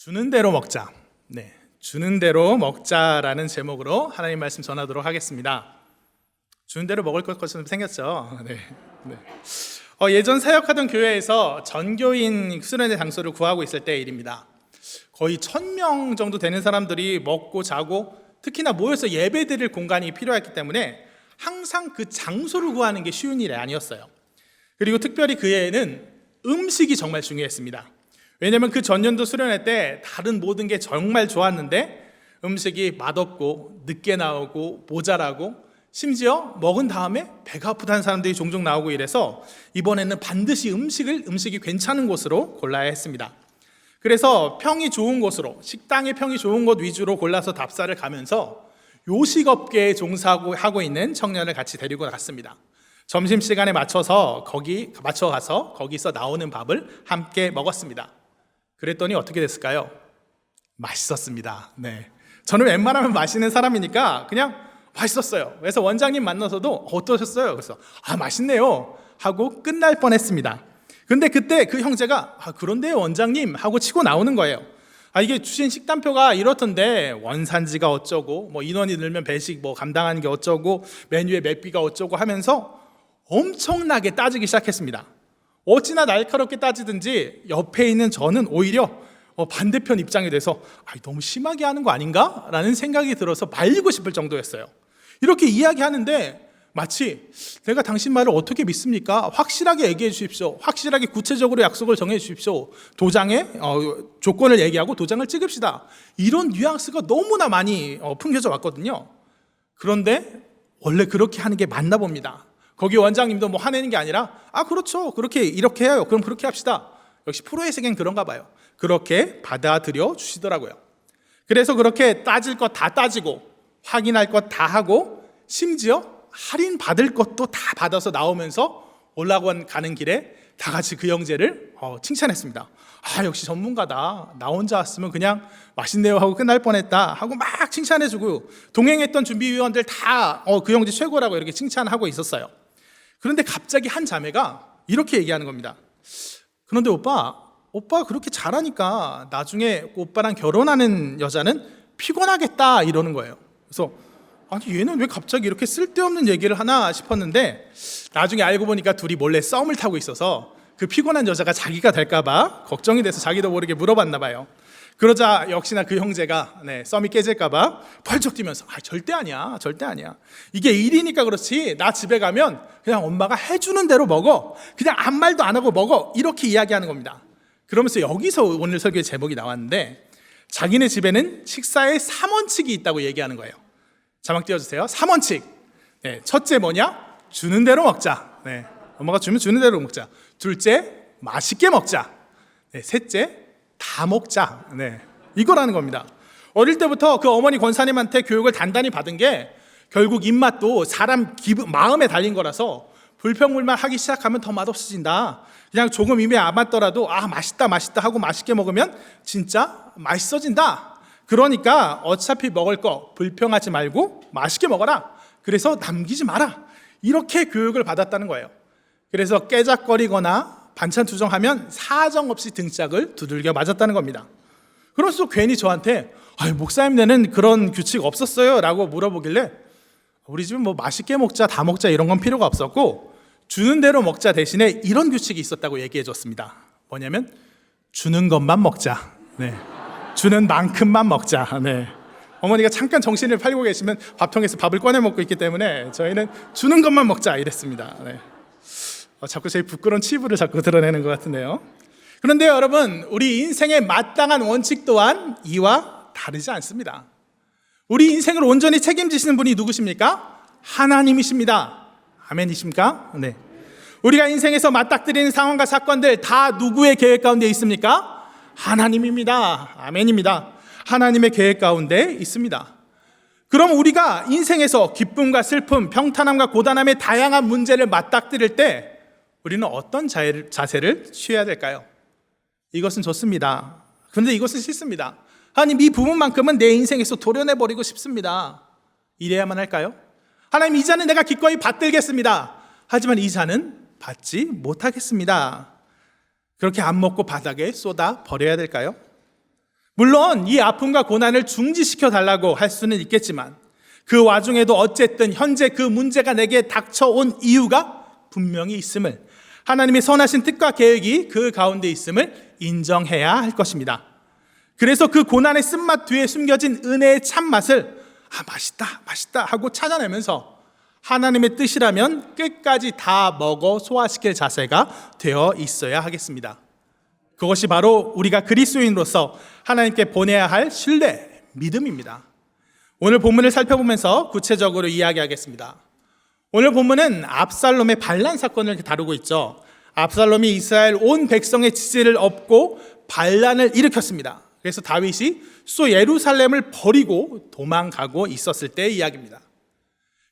주는 대로 먹자. 네, 주는 대로 먹자라는 제목으로 하나님 말씀 전하도록 하겠습니다. 주는 대로 먹을 것처럼 생겼죠. 네. 예전 사역하던 교회에서 전교인 수련회 장소를 구하고 있을 때의 일입니다. 거의 1000명 정도 되는 사람들이 먹고 자고 특히나 모여서 예배드릴 공간이 필요했기 때문에 항상 그 장소를 구하는 게 쉬운 일이 아니었어요. 그리고 특별히 그 해에는 음식이 정말 중요했습니다. 왜냐하면 그 전년도 수련회 때 다른 모든 게 정말 좋았는데 음식이 맛없고 늦게 나오고 모자라고 심지어 먹은 다음에 배가 아프다는 사람들이 종종 나오고 이래서 이번에는 반드시 음식이 괜찮은 곳으로 골라야 했습니다. 그래서 평이 좋은 곳으로, 식당의 평이 좋은 곳 위주로 골라서 답사를 가면서 요식업계에 종사하고 있는 청년을 같이 데리고 갔습니다. 점심시간에 맞춰서 가서 거기서 나오는 밥을 함께 먹었습니다. 그랬더니 어떻게 됐을까요? 맛있었습니다. 네. 저는 웬만하면 맛있는 사람이니까 그냥 맛있었어요. 그래서 원장님 만나서도 어떠셨어요? 그래서 맛있네요 하고 끝날 뻔했습니다. 근데 그때 그 형제가 그런데요 원장님 하고 치고 나오는 거예요. 이게 주신 식단표가 이렇던데 원산지가 어쩌고 인원이 늘면 배식 감당하는 게 어쩌고 메뉴의 맵기가 어쩌고 하면서 엄청나게 따지기 시작했습니다. 어찌나 날카롭게 따지든지 옆에 있는 저는 오히려 반대편 입장이 돼서 너무 심하게 하는 거 아닌가? 라는 생각이 들어서 말리고 싶을 정도였어요. 이렇게 이야기하는데 마치 내가 당신 말을 어떻게 믿습니까? 확실하게 얘기해 주십시오. 확실하게 구체적으로 약속을 정해 주십시오. 도장에 조건을 얘기하고 도장을 찍읍시다. 이런 뉘앙스가 너무나 많이 풍겨져 왔거든요. 그런데 원래 그렇게 하는 게 맞나 봅니다. 거기 원장님도 화내는 게 아니라 그렇죠 이렇게 해요. 그럼 그렇게 합시다. 역시 프로의 세계는 그런가 봐요. 그렇게 받아들여 주시더라고요. 그래서 그렇게 따질 것 다 따지고 확인할 것 다 하고 심지어 할인 받을 것도 다 받아서 나오면서 올라가는 가는 길에 다 같이 그 형제를 칭찬했습니다. 역시 전문가다. 나 혼자 왔으면 그냥 맛있네요 하고 끝날 뻔했다 하고 막 칭찬해주고 동행했던 준비위원들 다 그 형제 최고라고 이렇게 칭찬하고 있었어요. 그런데 갑자기 한 자매가 이렇게 얘기하는 겁니다. 그런데 오빠 그렇게 잘하니까 나중에 오빠랑 결혼하는 여자는 피곤하겠다 이러는 거예요. 그래서 얘는 왜 갑자기 이렇게 쓸데없는 얘기를 하나 싶었는데 나중에 알고 보니까 둘이 몰래 썸을 타고 있어서 그 피곤한 여자가 자기가 될까봐 걱정이 돼서 자기도 모르게 물어봤나 봐요. 그러자 역시나 그 형제가 썸이 깨질까봐 펄쩍 뛰면서 절대 아니야. 이게 일이니까 그렇지 나 집에 가면 그냥 엄마가 해주는 대로 먹어. 그냥 아무 말도 안 하고 먹어. 이렇게 이야기하는 겁니다. 그러면서 여기서 오늘 설교의 제목이 나왔는데 자기네 집에는 식사에 3원칙이 있다고 얘기하는 거예요. 자막 띄워주세요. 3원칙. 첫째 뭐냐? 주는 대로 먹자. 엄마가 주면 주는 대로 먹자. 둘째, 맛있게 먹자. 셋째, 다 먹자. 이거라는 겁니다. 어릴 때부터 그 어머니 권사님한테 교육을 단단히 받은 게 결국 입맛도 사람 마음에 달린 거라서 불평불만 하기 시작하면 더 맛없어진다. 그냥 조금 입에 안 맞더라도 맛있다 하고 맛있게 먹으면 진짜 맛있어진다. 그러니까 어차피 먹을 거 불평하지 말고 맛있게 먹어라. 그래서 남기지 마라. 이렇게 교육을 받았다는 거예요. 그래서 깨작거리거나 반찬 투정하면 사정없이 등짝을 두들겨 맞았다는 겁니다. 그래서 괜히 저한테 목사님네는 그런 규칙 없었어요? 라고 물어보길래 우리 집은 맛있게 먹자 다 먹자 이런 건 필요가 없었고 주는 대로 먹자 대신에 이런 규칙이 있었다고 얘기해 줬습니다. 뭐냐면 주는 것만 먹자. 주는 만큼만 먹자. 어머니가 잠깐 정신을 팔고 계시면 밥통에서 밥을 꺼내 먹고 있기 때문에 저희는 주는 것만 먹자 이랬습니다. 자꾸 제 부끄러운 치부를 자꾸 드러내는 것 같은데요. 그런데 여러분, 우리 인생의 마땅한 원칙 또한 이와 다르지 않습니다. 우리 인생을 온전히 책임지시는 분이 누구십니까? 하나님이십니다. 아멘이십니까? 우리가 인생에서 맞닥뜨리는 상황과 사건들 다 누구의 계획 가운데 있습니까? 하나님입니다. 아멘입니다. 하나님의 계획 가운데 있습니다. 그럼 우리가 인생에서 기쁨과 슬픔, 평탄함과 고단함의 다양한 문제를 맞닥뜨릴 때 우리는 어떤 자세를 취해야 될까요? 이것은 좋습니다. 그런데 이것은 싫습니다. 하나님, 이 부분만큼은 내 인생에서 도려내버리고 싶습니다. 이래야만 할까요? 하나님, 이 자는 내가 기꺼이 받들겠습니다. 하지만 이 자는 받지 못하겠습니다. 그렇게 안 먹고 바닥에 쏟아 버려야 될까요? 물론 이 아픔과 고난을 중지시켜 달라고 할 수는 있겠지만 그 와중에도 어쨌든 현재 그 문제가 내게 닥쳐온 이유가 분명히 있음을, 하나님의 선하신 뜻과 계획이 그 가운데 있음을 인정해야 할 것입니다. 그래서 그 고난의 쓴맛 뒤에 숨겨진 은혜의 참맛을 맛있다 하고 찾아내면서 하나님의 뜻이라면 끝까지 다 먹어 소화시킬 자세가 되어 있어야 하겠습니다. 그것이 바로 우리가 그리스도인으로서 하나님께 보내야 할 신뢰, 믿음입니다. 오늘 본문을 살펴보면서 구체적으로 이야기하겠습니다. 오늘 본문은 압살롬의 반란 사건을 다루고 있죠. 압살롬이 이스라엘 온 백성의 지지를 얻고 반란을 일으켰습니다. 그래서 다윗이 소 예루살렘을 버리고 도망가고 있었을 때의 이야기입니다.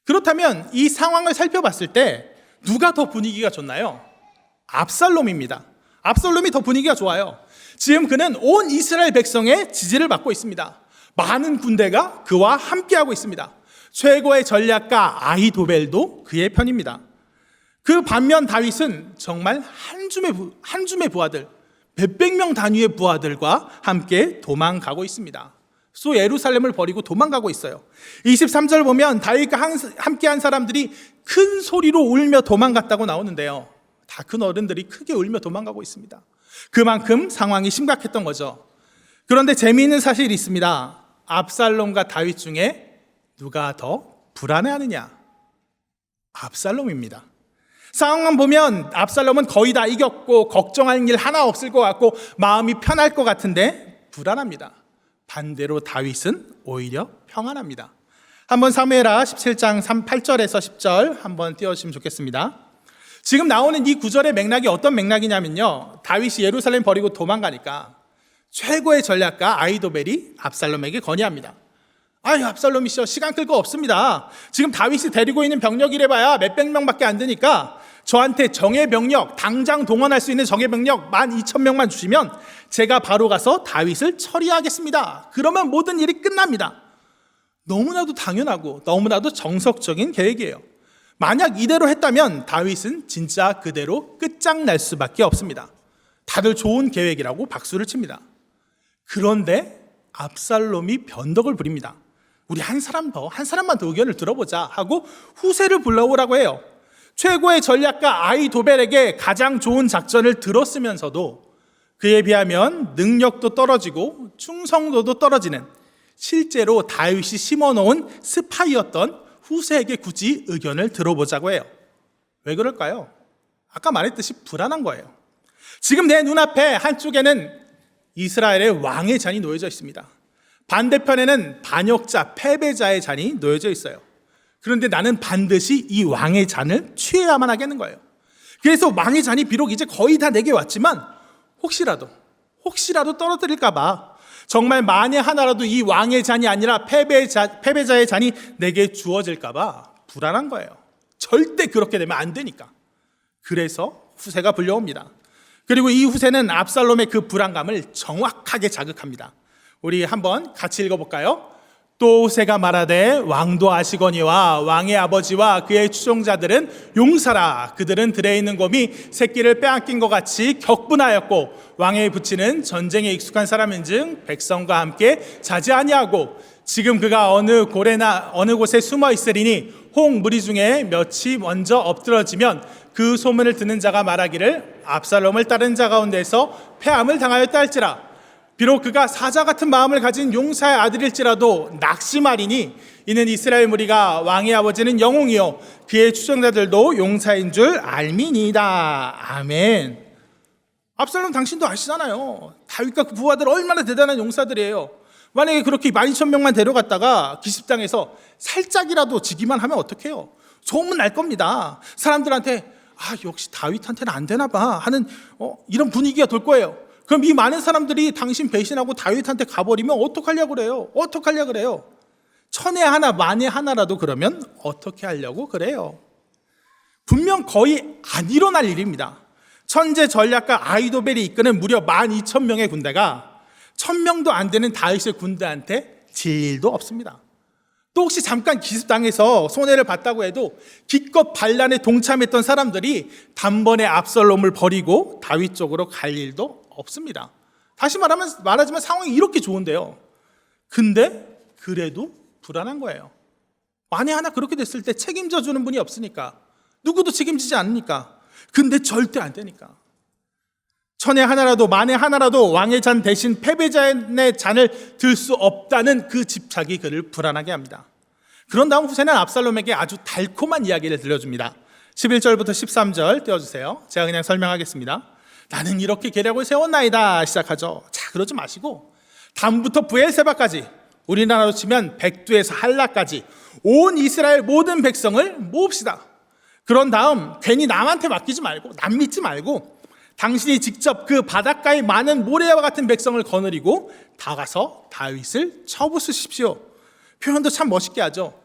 그렇다면 이 상황을 살펴봤을 때 누가 더 분위기가 좋나요? 압살롬입니다. 압살롬이 더 분위기가 좋아요. 지금 그는 온 이스라엘 백성의 지지를 받고 있습니다. 많은 군대가 그와 함께하고 있습니다. 최고의 전략가 아히도벨도 그의 편입니다. 그 반면 다윗은 정말 한 줌의 부하들, 몇백 명 단위의 부하들과 함께 도망가고 있습니다. 소 예루살렘을 버리고 도망가고 있어요. 23절 보면 다윗과 함께한 사람들이 큰 소리로 울며 도망갔다고 나오는데요. 다 큰 어른들이 크게 울며 도망가고 있습니다. 그만큼 상황이 심각했던 거죠. 그런데 재미있는 사실이 있습니다. 압살롬과 다윗 중에 누가 더 불안해하느냐? 압살롬입니다. 상황만 보면 압살롬은 거의 다 이겼고 걱정할 일 하나 없을 것 같고 마음이 편할 것 같은데 불안합니다. 반대로 다윗은 오히려 평안합니다. 한번 사무엘하 17장 8절에서 10절 한번 띄워주시면 좋겠습니다. 지금 나오는 이 구절의 맥락이 어떤 맥락이냐면요, 다윗이 예루살렘 버리고 도망가니까 최고의 전략가 아히도벨이 압살롬에게 건의합니다. 압살롬이시여, 시간 끌 거 없습니다. 지금 다윗이 데리고 있는 병력이래봐야 몇백 명밖에 안 되니까 저한테 정예 병력, 당장 동원할 수 있는 정예 병력 12,000명만 주시면 제가 바로 가서 다윗을 처리하겠습니다. 그러면 모든 일이 끝납니다. 너무나도 당연하고 너무나도 정석적인 계획이에요. 만약 이대로 했다면 다윗은 진짜 그대로 끝장날 수밖에 없습니다. 다들 좋은 계획이라고 박수를 칩니다. 그런데 압살롬이 변덕을 부립니다. 우리 한 사람만 더 의견을 들어보자 하고 후세를 불러오라고 해요. 최고의 전략가 아히도벨에게 가장 좋은 작전을 들었으면서도 그에 비하면 능력도 떨어지고 충성도도 떨어지는, 실제로 다윗이 심어놓은 스파이였던 후세에게 굳이 의견을 들어보자고 해요. 왜 그럴까요? 아까 말했듯이 불안한 거예요. 지금 내 눈앞에 한쪽에는 이스라엘의 왕의 잔이 놓여져 있습니다. 반대편에는 반역자, 패배자의 잔이 놓여져 있어요. 그런데 나는 반드시 이 왕의 잔을 취해야만 하겠는 거예요. 그래서 왕의 잔이 비록 이제 거의 다 내게 왔지만 혹시라도 떨어뜨릴까 봐, 정말 만에 하나라도 이 왕의 잔이 아니라 패배자의 잔이 내게 주어질까 봐 불안한 거예요. 절대 그렇게 되면 안 되니까. 그래서 후세가 불려옵니다. 그리고 이 후세는 압살롬의 그 불안감을 정확하게 자극합니다. 우리 한번 같이 읽어볼까요? 또 후세가 말하되 왕도 아시거니와 왕의 아버지와 그의 추종자들은 용사라. 그들은 들에 있는 곰이 새끼를 빼앗긴 것 같이 격분하였고 왕의 부치는 전쟁에 익숙한 사람인즉 백성과 함께 자지 아니하고 지금 그가 어느 고래나 어느 곳에 숨어 있으리니 홍 무리 중에 몇이 먼저 엎드러지면 그 소문을 듣는 자가 말하기를 압살롬을 따른 자 가운데서 패함을 당하였다 할지라. 비록 그가 사자 같은 마음을 가진 용사의 아들일지라도 낙심하리니 이는 이스라엘 무리가 왕의 아버지는 영웅이요 그의 추종자들도 용사인 줄 알미니이다. 아멘. 압살롬 당신도 아시잖아요. 다윗과 그 부하들 얼마나 대단한 용사들이에요. 만약에 그렇게 12,000명만 데려갔다가 기습당해서 살짝이라도 지기만 하면 어떡해요? 소문 날 겁니다. 사람들한테 역시 다윗한테는 안 되나 봐 하는 이런 분위기가 돌 거예요. 그럼 이 많은 사람들이 당신 배신하고 다윗한테 가버리면 어떡하려고 그래요? 천에 하나 만에 하나라도 그러면 어떻게 하려고 그래요? 분명 거의 안 일어날 일입니다. 천재 전략가 아히도벨이 이끄는 무려 12,000명의 군대가 1,000명도 안 되는 다윗의 군대한테 질 일도 없습니다. 또 혹시 잠깐 기습당해서 손해를 봤다고 해도 기껏 반란에 동참했던 사람들이 단번에 압살롬을 버리고 다윗 쪽으로 갈 일도 없습니다. 다시 말하지만 상황이 이렇게 좋은데요. 근데 그래도 불안한 거예요. 만에 하나 그렇게 됐을 때 책임져 주는 분이 없으니까, 누구도 책임지지 않으니까, 근데 절대 안 되니까. 천에 하나라도 만에 하나라도 왕의 잔 대신 패배자의 잔을 들 수 없다는 그 집착이 그를 불안하게 합니다. 그런 다음 후세는 압살롬에게 아주 달콤한 이야기를 들려줍니다. 11절부터 13절 띄워주세요. 제가 그냥 설명하겠습니다. 나는 이렇게 계략을 세웠나이다 시작하죠. 자, 그러지 마시고 단부터 부엘세바까지, 우리나라로 치면 백두에서 할라까지 온 이스라엘 모든 백성을 모읍시다. 그런 다음 괜히 남한테 맡기지 말고, 남 믿지 말고 당신이 직접 그 바닷가의 많은 모래와 같은 백성을 거느리고 다가서 다윗을 쳐부수십시오. 표현도 참 멋있게 하죠.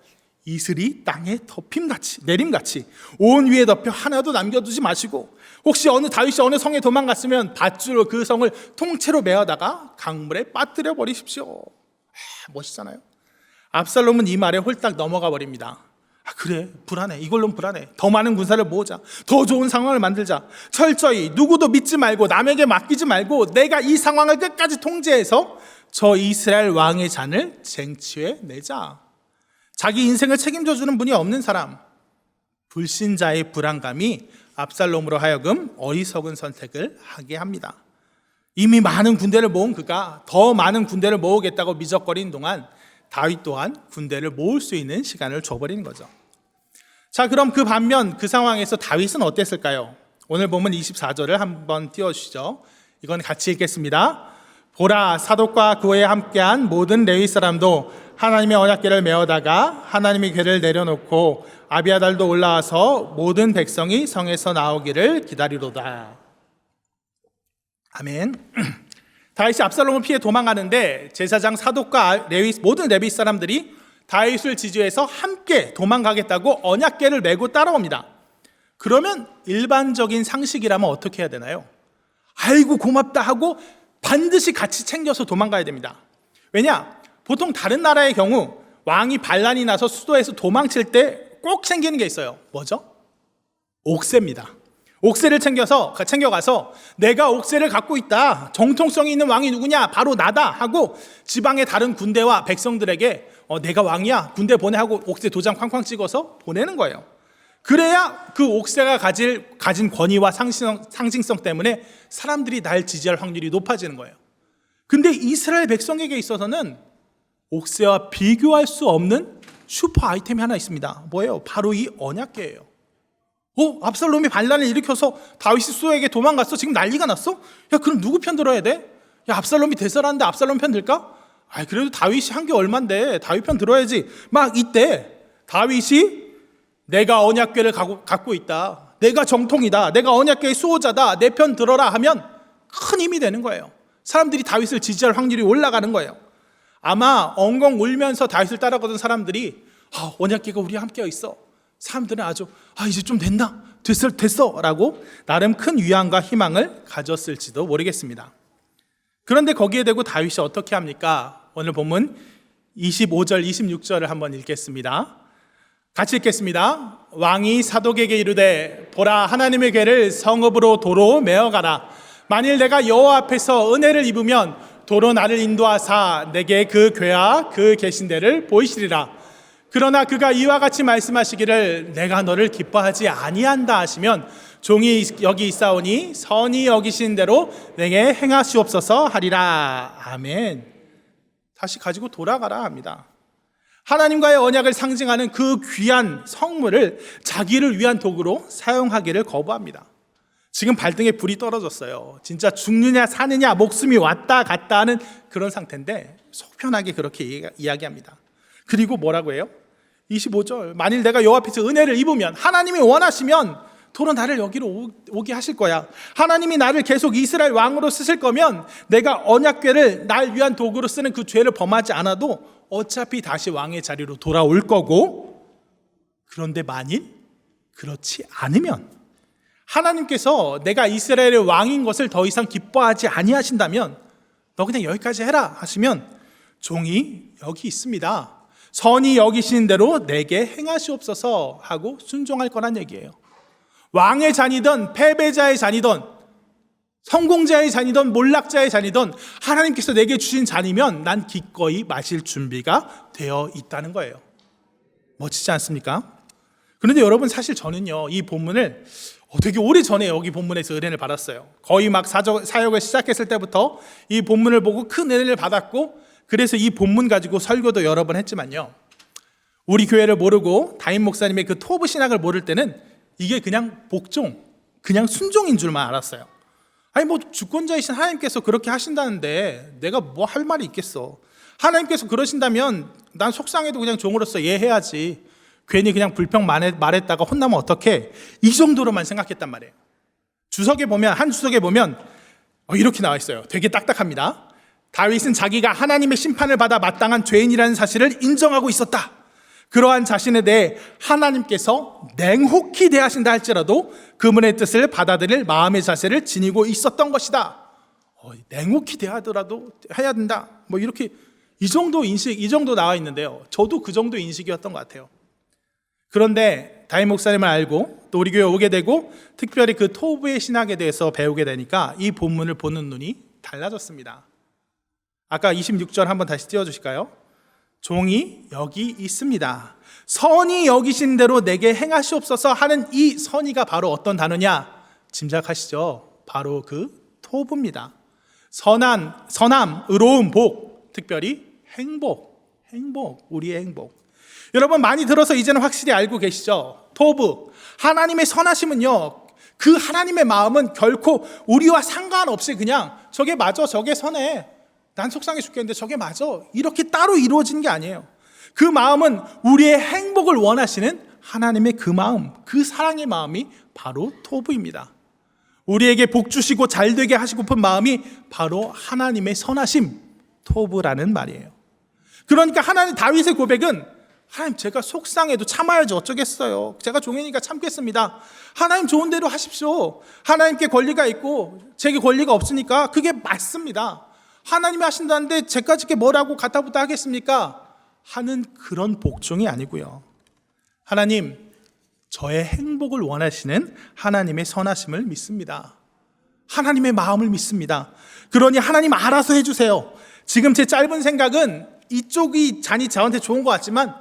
이슬이 땅에 덮임같이, 내림같이 온 위에 덮여 하나도 남겨두지 마시고, 혹시 다윗이 어느 성에 도망갔으면 밧줄로 그 성을 통째로 메어다가 강물에 빠뜨려 버리십시오. 멋있잖아요. 압살롬은 이 말에 홀딱 넘어가 버립니다. 그래, 불안해. 이걸로는 불안해. 더 많은 군사를 모으자. 더 좋은 상황을 만들자. 철저히 누구도 믿지 말고 남에게 맡기지 말고 내가 이 상황을 끝까지 통제해서 저 이스라엘 왕의 잔을 쟁취해 내자. 자기 인생을 책임져 주는 분이 없는 사람, 불신자의 불안감이 압살롬으로 하여금 어리석은 선택을 하게 합니다. 이미 많은 군대를 모은 그가 더 많은 군대를 모으겠다고 미적거리는 동안 다윗 또한 군대를 모을 수 있는 시간을 줘버리는 거죠. 자, 그럼 그 반면 그 상황에서 다윗은 어땠을까요? 오늘 보면 24절을 한번 띄워주시죠. 이건 같이 읽겠습니다. 보라, 사독과 그에 함께한 모든 레위 사람도 하나님의 언약궤를 메어다가 하나님의 궤를 내려놓고 아비아달도 올라와서 모든 백성이 성에서 나오기를 기다리로다. 아멘. 다윗이 압살롬을 피해 도망가는데 제사장 사독과 모든 레위 사람들이 다윗을 지지해서 함께 도망가겠다고 언약궤를 메고 따라옵니다. 그러면 일반적인 상식이라면 어떻게 해야 되나요? 아이고 고맙다 하고 반드시 같이 챙겨서 도망가야 됩니다. 왜냐? 보통 다른 나라의 경우 왕이 반란이 나서 수도에서 도망칠 때 꼭 생기는 게 있어요. 뭐죠? 옥새입니다. 옥새를 챙겨가서 내가 옥새를 갖고 있다, 정통성이 있는 왕이 누구냐, 바로 나다 하고 지방의 다른 군대와 백성들에게 내가 왕이야, 군대 보내 하고 옥새 도장 쾅쾅 찍어서 보내는 거예요. 그래야 그 옥새가 가진 권위와 상징성 때문에 사람들이 날 지지할 확률이 높아지는 거예요. 근데 이스라엘 백성에게 있어서는 옥새와 비교할 수 없는 슈퍼 아이템이 하나 있습니다. 뭐예요? 바로 이 언약궤예요. 압살롬이 반란을 일으켜서 다윗이 수도에게 도망갔어. 지금 난리가 났어? 야, 그럼 누구 편 들어야 돼? 야, 압살롬이 대설하는데 압살롬 편 들까? 그래도 다윗이 한 게 얼만데 다윗 편 들어야지. 막 이때 다윗이 내가 언약궤를 갖고 있다, 내가 정통이다, 내가 언약궤의 수호자다, 내 편 들어라 하면 큰 힘이 되는 거예요. 사람들이 다윗을 지지할 확률이 올라가는 거예요. 아마 엉엉 울면서 다윗을 따라가던 사람들이 언약궤가 우리와 함께 있어. 사람들은 아주 이제 좀 됐나? 됐어 라고 나름 큰 위안과 희망을 가졌을지도 모르겠습니다. 그런데 거기에 대고 다윗이 어떻게 합니까? 오늘 본문 25절 26절을 한번 읽겠습니다. 같이 읽겠습니다. 왕이 사독에게 이르되 보라, 하나님의 궤를 성읍으로 도로 메어가라. 만일 내가 여호와 앞에서 은혜를 입으면 도로 나를 인도하사 내게 그 궤와 그 계신 데를 보이시리라. 그러나 그가 이와 같이 말씀하시기를 내가 너를 기뻐하지 아니한다 하시면 종이 여기 있사오니 선히 여기신 대로 내게 행하시옵소서 하리라. 아멘. 다시 가지고 돌아가라 합니다. 하나님과의 언약을 상징하는 그 귀한 성물을 자기를 위한 도구로 사용하기를 거부합니다. 지금 발등에 불이 떨어졌어요. 진짜 죽느냐 사느냐, 목숨이 왔다 갔다 하는 그런 상태인데 속편하게 그렇게 이야기합니다. 그리고 뭐라고 해요? 25절, 만일 내가 여호와 앞에서 은혜를 입으면, 하나님이 원하시면 도로 나를 여기로 오게 하실 거야. 하나님이 나를 계속 이스라엘 왕으로 쓰실 거면 내가 언약궤를 날 위한 도구로 쓰는 그 죄를 범하지 않아도 어차피 다시 왕의 자리로 돌아올 거고, 그런데 만일 그렇지 않으면, 하나님께서 내가 이스라엘의 왕인 것을 더 이상 기뻐하지 아니하신다면 너 그냥 여기까지 해라 하시면 종이 여기 있습니다, 선히 여기시는 대로 내게 행하시옵소서 하고 순종할 거란 얘기예요. 왕의 잔이든 패배자의 잔이든 성공자의 잔이든 몰락자의 잔이든 하나님께서 내게 주신 잔이면 난 기꺼이 마실 준비가 되어 있다는 거예요. 멋지지 않습니까? 그런데 여러분, 사실 저는요, 이 본문을 되게 오래전에 여기 본문에서 은혜를 받았어요. 거의 막 사역을 시작했을 때부터 이 본문을 보고 큰 은혜를 받았고, 그래서 이 본문 가지고 설교도 여러 번 했지만요, 우리 교회를 모르고 담임 목사님의 그 토부 신학을 모를 때는 이게 그냥 복종, 그냥 순종인 줄만 알았어요. 아니 뭐 주권자이신 하나님께서 그렇게 하신다는데 내가 뭐 할 말이 있겠어. 하나님께서 그러신다면 난 속상해도 그냥 종으로서 예해야지. 괜히 그냥 불평 말했다가 혼나면 어떡해. 이 정도로만 생각했단 말이에요. 주석에 보면, 한 주석에 보면 이렇게 나와 있어요. 되게 딱딱합니다. 다윗은 자기가 하나님의 심판을 받아 마땅한 죄인이라는 사실을 인정하고 있었다. 그러한 자신에 대해 하나님께서 냉혹히 대하신다 할지라도 그분의 뜻을 받아들일 마음의 자세를 지니고 있었던 것이다. 냉혹히 대하더라도 해야 된다. 뭐 이렇게 이 정도 인식, 이 정도 나와 있는데요. 저도 그 정도 인식이었던 것 같아요. 그런데 담임 목사님을 알고 또 우리 교회 오게 되고 특별히 그 토부의 신학에 대해서 배우게 되니까 이 본문을 보는 눈이 달라졌습니다. 아까 26절 한번 다시 띄워주실까요? 종이 여기 있습니다. 선이 여기신 대로 내게 행하시옵소서 하는 이 선이가 바로 어떤 단어냐? 짐작하시죠? 바로 그 토부입니다. 선함, 의로움, 복, 특별히 행복, 우리의 행복. 여러분 많이 들어서 이제는 확실히 알고 계시죠? 토부, 하나님의 선하심은요, 그 하나님의 마음은 결코 우리와 상관없이 그냥 저게 맞아, 저게 선해, 난 속상해 죽겠는데 저게 맞아, 이렇게 따로 이루어지는 게 아니에요. 그 마음은 우리의 행복을 원하시는 하나님의 그 마음, 그 사랑의 마음이 바로 토부입니다. 우리에게 복 주시고 잘 되게 하시고픈 마음이 바로 하나님의 선하심, 토부라는 말이에요. 그러니까 하나님, 다윗의 고백은 하나님, 제가 속상해도 참아야지 어쩌겠어요. 제가 종이니까 참겠습니다. 하나님 좋은 대로 하십시오. 하나님께 권리가 있고 제게 권리가 없으니까 그게 맞습니다. 하나님이 하신다는데 제까지 게 뭐라고 갖다부터 하겠습니까? 하는 그런 복종이 아니고요. 하나님, 저의 행복을 원하시는 하나님의 선하심을 믿습니다. 하나님의 마음을 믿습니다. 그러니 하나님 알아서 해주세요. 지금 제 짧은 생각은 이쪽이 잔이 저한테 좋은 것 같지만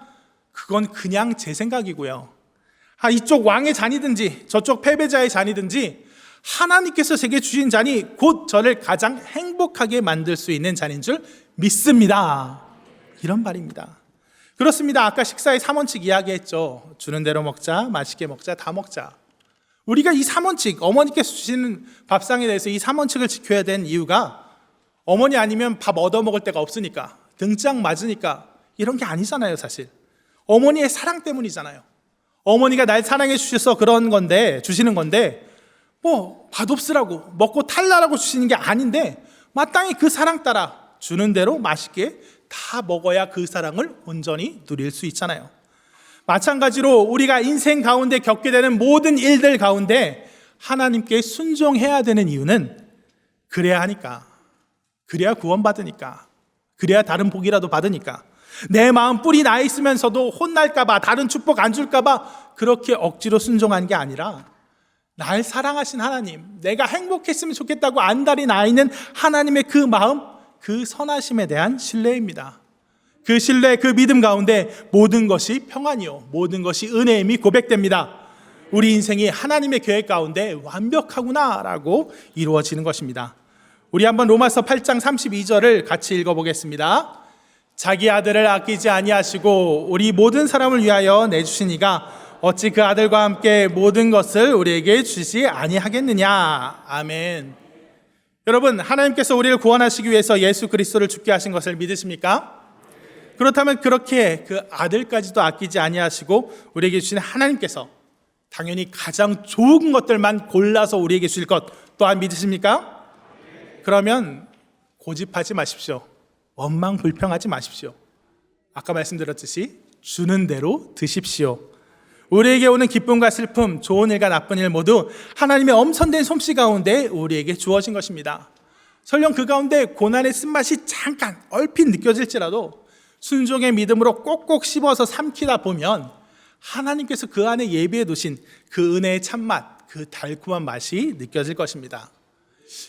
그건 그냥 제 생각이고요. 이쪽 왕의 잔이든지 저쪽 패배자의 잔이든지 하나님께서 제게 주신 잔이 곧 저를 가장 행복하게 만들 수 있는 잔인 줄 믿습니다. 이런 말입니다. 그렇습니다. 아까 식사의 3원칙 이야기했죠. 주는 대로 먹자, 맛있게 먹자, 다 먹자. 우리가 이 3원칙, 어머니께서 주시는 밥상에 대해서 이 3원칙을 지켜야 되는 이유가 어머니 아니면 밥 얻어먹을 데가 없으니까, 등짝 맞으니까 이런 게 아니잖아요. 사실 어머니의 사랑 때문이잖아요. 어머니가 날 사랑해 주셔서 그런 건데, 주시는 건데 뭐 맛없으라고 먹고 탈라라고 주시는 게 아닌데 마땅히 그 사랑 따라 주는 대로 맛있게 다 먹어야 그 사랑을 온전히 누릴 수 있잖아요. 마찬가지로 우리가 인생 가운데 겪게 되는 모든 일들 가운데 하나님께 순종해야 되는 이유는 그래야 하니까, 그래야 구원받으니까, 그래야 다른 복이라도 받으니까, 내 마음 뿔이 나 있으면서도 혼날까봐, 다른 축복 안 줄까봐 그렇게 억지로 순종한 게 아니라 날 사랑하신 하나님, 내가 행복했으면 좋겠다고 안달이 나 있는 하나님의 그 마음, 그 선하심에 대한 신뢰입니다. 그 신뢰, 그 믿음 가운데 모든 것이 평안이요, 모든 것이 은혜임이 고백됩니다. 우리 인생이 하나님의 계획 가운데 완벽하구나라고 이루어지는 것입니다. 우리 한번 로마서 8장 32절을 같이 읽어보겠습니다. 자기 아들을 아끼지 아니하시고 우리 모든 사람을 위하여 내주시니가 어찌 그 아들과 함께 모든 것을 우리에게 주시지 아니하겠느냐. 아멘. 여러분, 하나님께서 우리를 구원하시기 위해서 예수 그리스도를 죽게 하신 것을 믿으십니까? 그렇다면 그렇게 그 아들까지도 아끼지 아니하시고 우리에게 주신 하나님께서 당연히 가장 좋은 것들만 골라서 우리에게 주실 것 또한 믿으십니까? 그러면 고집하지 마십시오. 원망 불평하지 마십시오. 아까 말씀드렸듯이 주는 대로 드십시오. 우리에게 오는 기쁨과 슬픔, 좋은 일과 나쁜 일 모두 하나님의 엄선된 솜씨 가운데 우리에게 주어진 것입니다. 설령 그 가운데 고난의 쓴맛이 잠깐 얼핏 느껴질지라도 순종의 믿음으로 꼭꼭 씹어서 삼키다 보면 하나님께서 그 안에 예비해 두신 그 은혜의 참맛, 그 달콤한 맛이 느껴질 것입니다.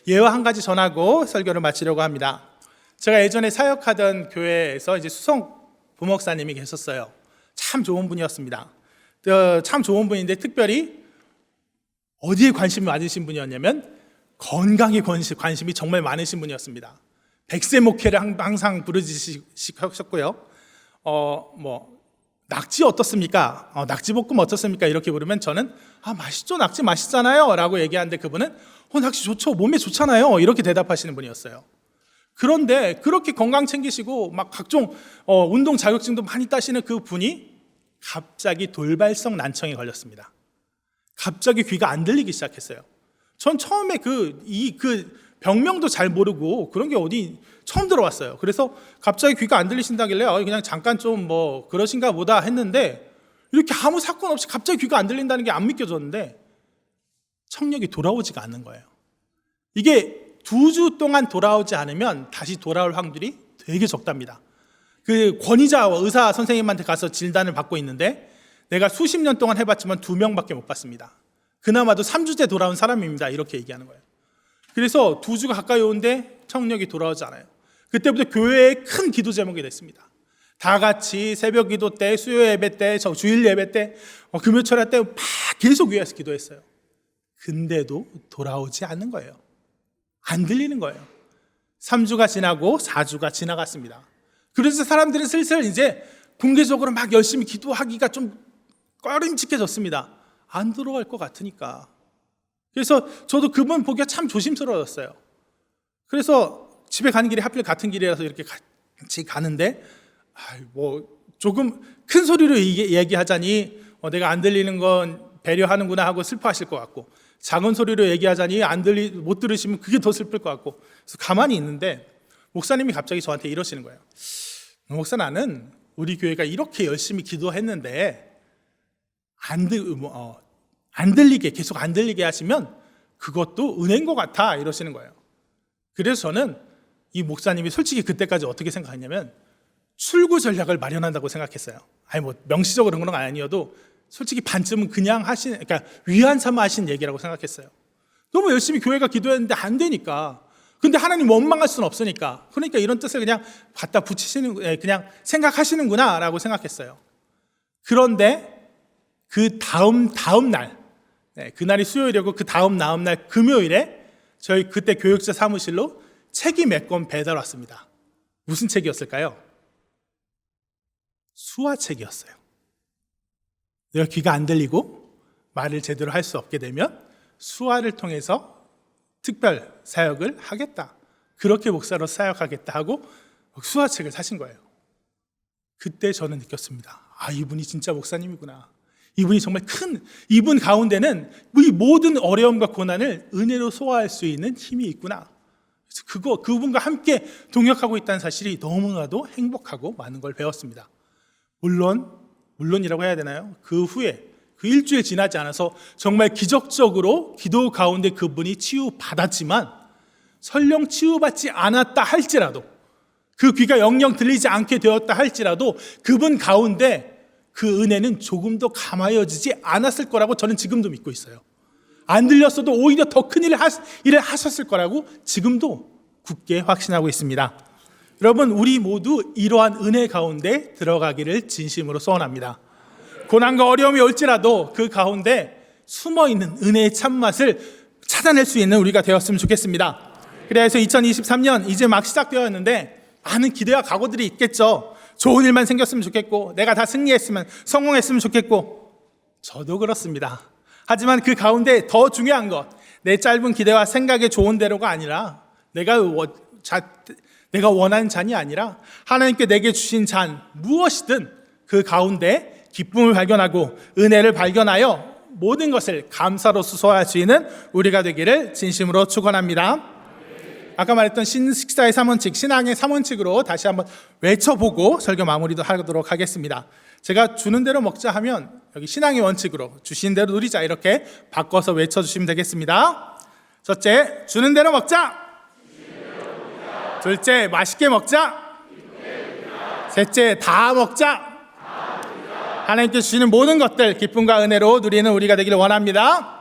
예화 한 가지 전하고 설교를 마치려고 합니다. 제가 예전에 사역하던 교회에서 이제 수성 부목사님이 계셨어요. 참 좋은 분이었습니다. 참 좋은 분인데 특별히 어디에 관심이 많으신 분이었냐면 건강에 관심이 정말 많으신 분이었습니다. 백세 목회를 항상 부르짖으셨고요. 낙지 어떻습니까? 낙지볶음 어떻습니까? 이렇게 부르면 저는 맛있죠, 낙지 맛있잖아요 라고 얘기하는데 그분은 낙지 좋죠, 몸에 좋잖아요 이렇게 대답하시는 분이었어요. 그런데 그렇게 건강 챙기시고 막 각종 운동 자격증도 많이 따시는 그 분이 갑자기 돌발성 난청에 걸렸습니다. 갑자기 귀가 안 들리기 시작했어요. 전 처음에 그 병명도 잘 모르고 그런 게 어디 처음 들어왔어요. 그래서 갑자기 귀가 안 들리신다길래 그냥 잠깐 좀 그러신가 보다 했는데 이렇게 아무 사건 없이 갑자기 귀가 안 들린다는 게 안 믿겨졌는데 청력이 돌아오지가 않는 거예요. 이게 2주 동안 돌아오지 않으면 다시 돌아올 확률이 되게 적답니다. 그 권위자 의사 선생님한테 가서 진단을 받고 있는데 내가 수십 년 동안 해봤지만 2명밖에 못 봤습니다. 그나마도 3주째 돌아온 사람입니다. 이렇게 얘기하는 거예요. 그래서 2주가 가까이 오는데 청력이 돌아오지 않아요. 그때부터 교회에 큰 기도 제목이 됐습니다. 다 같이 새벽 기도 때, 수요 예배 때, 주일 예배 때, 금요철야 때 막 계속 교회에서 기도했어요. 근데도 돌아오지 않는 거예요. 안 들리는 거예요. 3주가 지나고 4주가 지나갔습니다. 그래서 사람들은 슬슬 이제 공개적으로 막 열심히 기도하기가 좀 꺼림칙해졌습니다. 안 들어갈 것 같으니까. 그래서 저도 그분 보기가 참 조심스러웠어요. 그래서 집에 가는 길이 하필 같은 길이라서 이렇게 같이 가는데 조금 큰 소리로 얘기하자니 내가 안 들리는 건 배려하는구나 하고 슬퍼하실 것 같고, 작은 소리로 얘기하자니 못 들으시면 그게 더 슬플 것 같고, 그래서 가만히 있는데 목사님이 갑자기 저한테 이러시는 거예요. 목사, 나는 우리 교회가 이렇게 열심히 기도했는데 안 들리게 계속 안 들리게 하시면 그것도 은혜인 것 같아 이러시는 거예요. 그래서 저는 이 목사님이 솔직히 그때까지 어떻게 생각했냐면 출구 전략을 마련한다고 생각했어요. 명시적으로 그런 건 아니어도 솔직히 반쯤은 그냥 그러니까 위안 삼아 하신 얘기라고 생각했어요. 너무 열심히 교회가 기도했는데 안 되니까. 근데 하나님 원망할 수는 없으니까. 그러니까 이런 뜻을 그냥 갖다 그냥 생각하시는구나 라고 생각했어요. 그런데 그 다음 날, 그날이 수요일이고 그 다음 날 금요일에 저희 그때 교육자 사무실로 책이 몇 권 배달 왔습니다. 무슨 책이었을까요? 수화책이었어요. 내가 귀가 안 들리고 말을 제대로 할 수 없게 되면 수화를 통해서 특별 사역을 하겠다. 그렇게 목사로 사역하겠다 하고 수화책을 사신 거예요. 그때 저는 느꼈습니다. 이분이 진짜 목사님이구나. 이분이 정말 이분 가운데는 이 모든 어려움과 고난을 은혜로 소화할 수 있는 힘이 있구나. 그래서 그분과 함께 동역하고 있다는 사실이 너무나도 행복하고 많은 걸 배웠습니다. 물론이라고 해야 되나요? 그 후에 그 일주일 지나지 않아서 정말 기적적으로 기도 가운데 그분이 치유받았지만 설령 치유받지 않았다 할지라도, 그 귀가 영영 들리지 않게 되었다 할지라도 그분 가운데 그 은혜는 조금 더 감아여지지 않았을 거라고 저는 지금도 믿고 있어요. 안 들렸어도 오히려 더 큰 일을 하셨을 거라고 지금도 굳게 확신하고 있습니다. 여러분, 우리 모두 이러한 은혜 가운데 들어가기를 진심으로 소원합니다. 고난과 어려움이 올지라도 그 가운데 숨어있는 은혜의 참맛을 찾아낼 수 있는 우리가 되었으면 좋겠습니다. 그래서 2023년 이제 막 시작되었는데 많은 기대와 각오들이 있겠죠. 좋은 일만 생겼으면 좋겠고, 내가 다 승리했으면, 성공했으면 좋겠고, 저도 그렇습니다. 하지만 그 가운데 더 중요한 것, 내 짧은 기대와 생각의 좋은 대로가 아니라 내가 원하는 잔이 아니라 하나님께 내게 주신 잔 무엇이든 그 가운데 기쁨을 발견하고 은혜를 발견하여 모든 것을 감사로 수소할 수 있는 우리가 되기를 진심으로 축원합니다. 아까 말했던 식사의 3원칙, 신앙의 3원칙으로 다시 한번 외쳐보고 설교 마무리도 하도록 하겠습니다. 제가 주는 대로 먹자 하면 여기 신앙의 원칙으로 주신 대로 누리자 이렇게 바꿔서 외쳐주시면 되겠습니다. 첫째, 주는 대로 먹자. 둘째, 맛있게 먹자. 셋째, 다 먹자. 하나님께 주시는 모든 것들 기쁨과 은혜로 누리는 우리가 되기를 원합니다.